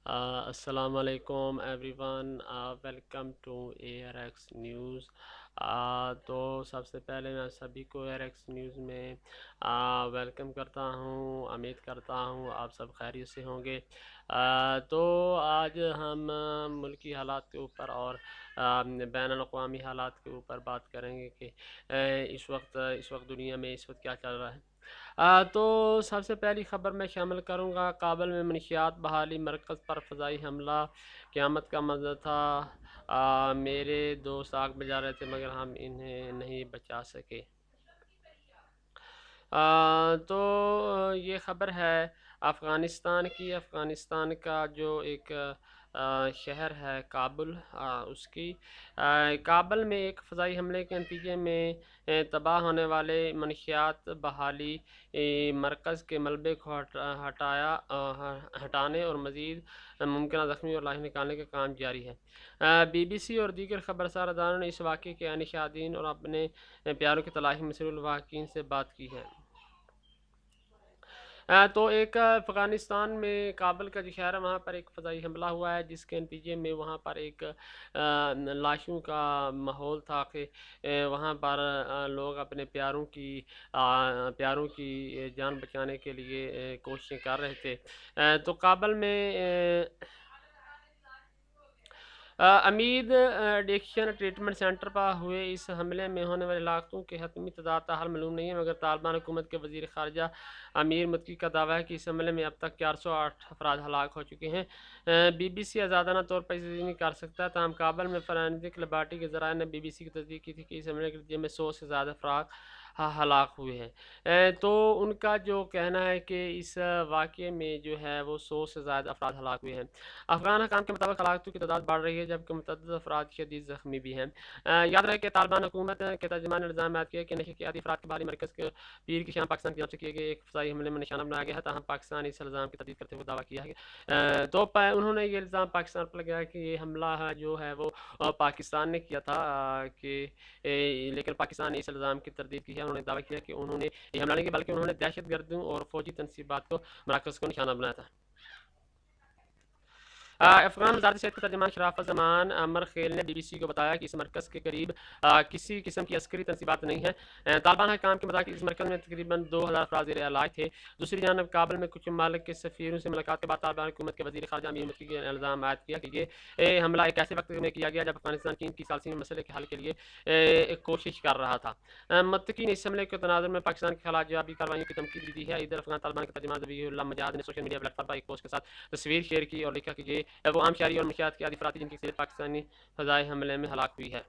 अस्सलाम वालेकुम everyone, welcome to ARX news. तो सबसे पहले मैं सभी को ARX न्यूज़ में वेलकम करता हूँ। उम्मीद करता हूँ आप सब खैरियत से होंगे। तो आज हम मुल्की हालात के ऊपर और बैनुल अक़वामी हालात के ऊपर बात करेंगे कि इस वक्त दुनिया में इस वक्त क्या चल रहा है। तो सबसे पहली खबर मैं शामिल करूँगा, काबुल में मनशियात बहाली मरकज़ पर फ़ज़ाई हमला, क़यामत का मंज़र था। मेरे दोस्त आग बुझा रहे थे मगर हम इन्हें नहीं बचा सके। तो ये ख़बर है अफ़गानिस्तान की। अफ़गानिस्तान का जो एक शहर है काबुल, उसकी काबुल में एक फ़ज़ाई हमले के नतीजे में तबाह होने वाले मनशियात बहाली मरकज़ के मलबे को हटाने और मज़ीद मुमकिन ज़ख्मी और लाश निकालने का काम जारी है। BBC और दीगर खबरसार अदारों ने इस वाक़े के निशादीन और अपने प्यारों की तलाश में मसरूफ़ वाक़ईन से बात की है। तो एक अफ़गानिस्तान में काबुल का जो शहर है वहाँ पर एक फ़ज़ाई हमला हुआ है, जिसके नतीजे में वहाँ पर एक लाशों का माहौल था कि वहाँ पर लोग अपने प्यारों की जान बचाने के लिए कोशिशें कर रहे थे। तो काबुल में अमीद एडिक्शन ट्रीटमेंट सेंटर पर हुए इस हमले में होने वाले लाखों की हतमी तादाद ताहाल मालूम नहीं है, मगर तालिबान हुकूमत के वज़ीर ख़ारजा अमीर मुत्तकी का दावा है कि इस हमले में अब तक 408 अफराद हलाक हो चुके हैं। BBC आज़ादाना तौर पर तस्दीक नहीं कर सकता, तमाम काबुल में फॉरेंसिक लेबॉरेटरी के ज़राए ने BBC की तस्दीक की थी कि इस हमले के नतीजे में 100 से ज़्यादा अफराद हलाक हुए हैं। तो उनका जो कहना है कि इस वाक़े में जो है वो 100 से ज़्यादा अफराद हलाक हुए हैं। अफ़गान हकाम के मुताबिक हलाकतों की तादाद बढ़ रही है, जबकि मुतअद्दिद अफराद शदीद ज़ख्मी भी हैं। याद रहे कि तालिबान हुकूमत के तर्जुमान ने इल्ज़ाम किया कि नशरियाती अफराद के बहाली मरकज़ के पीर की शाम पाकिस्तान की जानब से किए गए एक फ़ज़ाई हमले में निशाना बनाया गया है, ताहम पाकिस्तान इस इल्ज़ाम की तस्दीक करते हुए दावा किया है। तो उन्होंने ये इल्ज़ाम पाकिस्तान पर लगाया कि ये हमला है जो है वो पाकिस्तान ने किया था, लेकिन पाकिस्तान ने इस इल्ज़ाम की तरदीद की है। उन्होंने दावा किया कि उन्होंने ये हमला नहीं किया, बल्कि उन्होंने दहशत गर्दों और फौजी तनसीबात को मरकज़ को निशाना बनाया था। अफ़गान वज़ारत सेहत के तर्जुमान शराफत ज़मान अमर खेल ने BBC को बताया कि इस मरकज़ के करीब किसी किस्म की अस्करी तनसीबात नहीं है। तालिबान हकाम के मुताबिक इस मरकज़ में तकरीबन 2000 अफराद ज़ेर इलाज थे। दूसरी जानब काबुल में कुछ ममालिक के सफ़ीरों से मुलाकात के बाद तालिबान हुकूमत के वज़ीर ख़ारजा अमीर मुत्तकी ने इल्ज़ाम आयद किया कि ये हमला एक ऐसे वक्त में किया गया जब अफ़गानिस्तान चीन की सालसी में मसले के हल के लिए एक कोशिश कर रहा था। मुत्तकी ने इस हमले के तनाज़ुर में पाकिस्तान के खिलाफ जवाबी कार्रवाइयों की धमकी भी दी है। इधर अफ़गान तालिबान के तर्जुमान ज़बीहुल्लाह मजाद ने सोशल मीडिया प्लेटफॉर्म पर एक पोस्ट के साथ तस्वीर शेयर की और लिखा कि ये वो आम शहरी और मुनशियात की आदि अफराद जिनकी सिर्फ पाकिस्तानी फ़ज़ाई हमले में हलाक हुई है।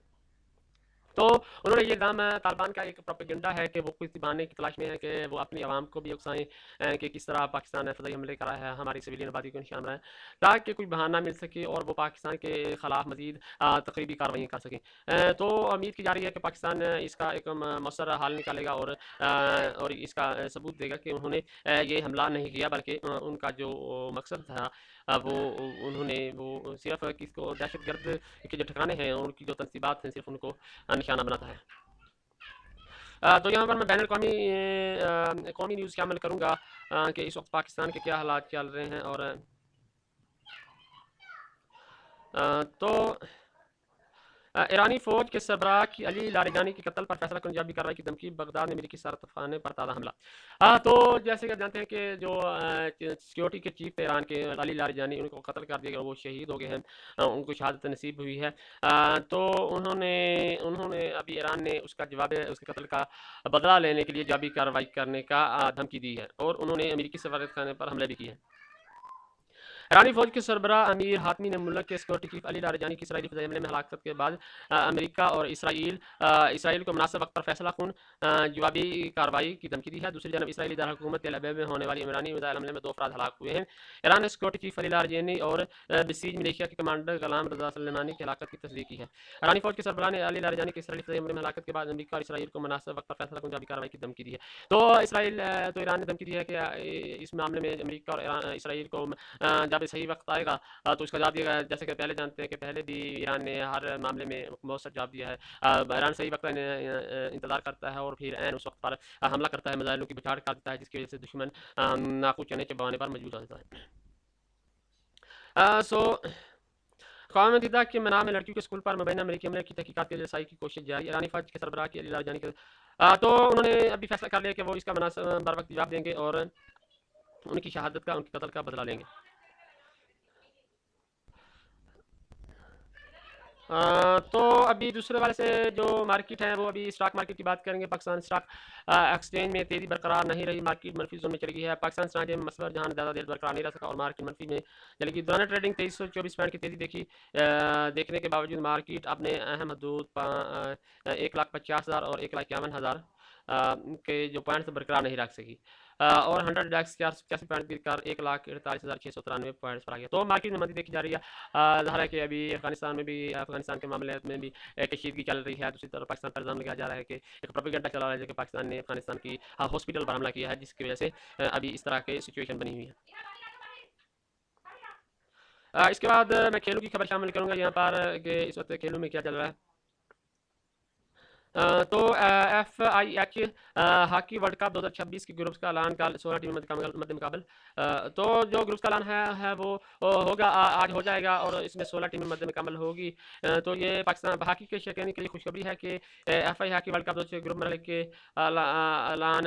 तो उन्होंने ये इल्ज़ाम तालिबान का एक प्रोपेगेंडा है कि वो किसी बहाने की तलाश में है कि वो अपनी आवाम को भी उकसाएँ कि किस तरह पाकिस्तान ने फ़ज़ाई हमले करा है, हमारी सिविलियन आबादी को निशाना बनाया, ताकि कोई बहाना मिल सके और वो पाकिस्तान के खिलाफ मज़ीद तकरीबी कार्रवाई कर सकें। तो उम्मीद की जा रही है कि पाकिस्तान इसका एक मौसर हल निकालेगा और इसका सबूत देगा कि उन्होंने ये हमला नहीं किया, बल्कि उनका जो मकसद था वो उन्होंने वो सिर्फ किसको दहशतगर्द के जो ठिकाने हैं उनकी जो तनसीबात हैं सिर्फ उनको निशाना बनाता है। तो यहाँ पर मैं बैन अवी कौमी न्यूज़ शामिल करूँगा कि इस वक्त पाकिस्तान के क्या हालात चल रहे हैं। और तो ईरानी फ़ौज के सरबराह की अली लारिजानी के कत्ल पर फैसला कुन जवाबी कार्रवाई की धमकी, बगदाद में अमेरिकी सफारतखाने पर ताज़ा हमला। तो जैसे कि आप जानते हैं कि जो सिक्योरिटी के चीफ थे ईरान के अली लारिजानी, उनको कत्ल कर दिया गया, वो शहीद हो गए हैं। उनको शहादत नसीब हुई है। तो उन्होंने उन्होंने अभी ईरान ने उसका जवाब उसके कत्ल का बदला लेने के लिए जवाबी कार्रवाई करने का धमकी दी है और उन्होंने अमेरिकी सफारतखाने पर हमले भी किए हैं। ईरानी फौज के सरबराह अमीर हातमी ने मुल्क के सिक्योरिटी चीफ अली लारिजानी की इसराइली फ़िज़ाई हमले में हलाकत के बाद अमेरिका और इसराइल को मुनासिब वक्त पर फैसला कुन जवाबी कार्रवाई की धमकी दी है। दूसरी जानब इसराइली दारकूमत तेल अवीव में होने वाली ईरानी मिसाइल हमले में 2 अफराद हलाक हुए हैं। ईरान ने सिक्योरिटी चीफ अली लारिजानी और बसीज मिलिशिया के कमांडर गुलाम रजा सुलेमानी की हलाकत की तस्दीक की है। ईरानी फौज के सरबराह ने अली लारिजानी की इसराइली फ़िज़ाई हमले में हलाकत के बाद अमेरिका और इसराइल को मुनासिब वक्त पर फैसला कुन जवाबी कार्रवाई की धमकी दी है। तो ईरान ने धमकी दी है कि इस मामले में अमेरिका और इसराइल को जब सही वक्त आएगा तो इसका जवाब दिया, जैसे कि पहले जानते हैं कि पहले भी ईरान ने हर मामले में मौसर जवाब दिया है। ईरान सही वक्त इंतजार करता है और फिर ऐन उस वक्त पर हमला करता है, मिसाइलों की बौछार कर देता है, जिसकी वजह से दुश्मन नाकू चने चबाने पर मजबूर हो जाता है। सो अक़वाम मुत्तहिदा के मनाह में लड़कियों के स्कूल पर मुबैना अमरीकी हमले की तहकीकात की रसाई की कोशिश जारी। ईरानी फ़ौज के सरबराह की जानी के तो उन्होंने अभी फैसला कर लिया कि वो इसका बर वक्त जवाब देंगे और उनकी शहादत का, उनके कत्ल का बदला लेंगे। तो अभी दूसरे वाले से जो मार्केट है वो अभी स्टॉक मार्केट की बात करेंगे। पाकिस्तान स्टॉक एक्सचेंज में तेज़ी बरकरार नहीं रही, मार्केट मंफी जोन में चली गई है। पाकिस्तान स्टॉक में मसवर जहां ज़्यादा देर बरकरार नहीं रह सका और मार्केट मंफी में चली गई। दौरान ट्रेडिंग 2324 पॉइंट की तेज़ी देखने के बावजूद मार्केट अपने अहम हदूद 1,50,000 और 1,51,000 के जो पॉइंट्स बरकरार नहीं रख सकी और 100 डैक्स 485 पॉइंट गिरकर 1,48,693 पॉइंट्स पर आ गया। तो मार्केट में मंदी देखी जा रही है। ज़ाहिर है कि अभी अफगानिस्तान के मामले में भी कशीदगी चल रही है। दूसरी तरफ पाकिस्तान पर इल्ज़ाम लगाया जा रहा है कि एक प्रोपेगेंडा चला रहा है जो कि पाकिस्तान ने अफगानिस्तान की हॉस्पिटल पर हमला किया है, जिसकी वजह से अभी इस तरह की सिचुएशन बनी हुई है। इसके बाद मैं खेलों की खबर शामिल करूँगा यहाँ पर कि इस वक्त खेलों में क्या चल रहा है। तो FIH हॉकी वर्ल्ड कप 2026 के ग्रुप्स का ऐलान कल 16 टीम मध्य मुकाबल। तो जो ग्रुप्स का ऐलान है वो होगा आज हो जाएगा और इसमें 16 टीमें मध्य मुकाबल होगी। तो ये पाकिस्तान हॉकी के शौकीन के लिए खुशखबरी है कि FIH hockey world cup 2026 group मरहले के ऐलान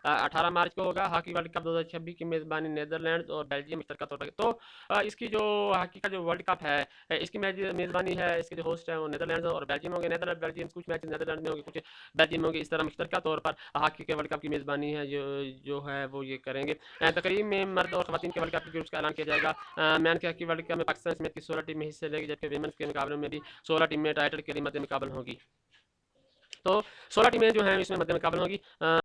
18 मार्च को होगा। हॉकी वर्ल्ड कप 2026 की मेज़बानी नीदरलैंड और बेल्जियम मुश्तरका तौर पर। तो इसकी जो हॉकी का जो वर्ल्ड कप है इसकी मेज़बानी है, इसके जो होस्ट है वो नीदरलैंड और बेल्जियम होंगे। नीदरलैंड बेल्जियम कुछ मैच नीदरलैंड में होंगे, कुछ बेल्जियम में होंगे। इस तरह मुश्तरका तौर पर हॉकी के वर्ल्ड कप की मेज़बानी है जो है वो ये करेंगे। तकरीब में मर्द और ख़वातीन के वर्ल्ड कप के ग्रुप्स का ऐलान किया जाएगा। मैन के हॉकी वर्ल्ड कप में पाकिस्तान समेत की 16 टीमें हिस्से लेंगी, जबकि वीमेंस के मुकाबले में भी 16 टीमें टाइटल के लिए मध्य मुकाबल होंगी। तो 16 टीमें जो हैं इसमें मध्य मुकाबल होंगी।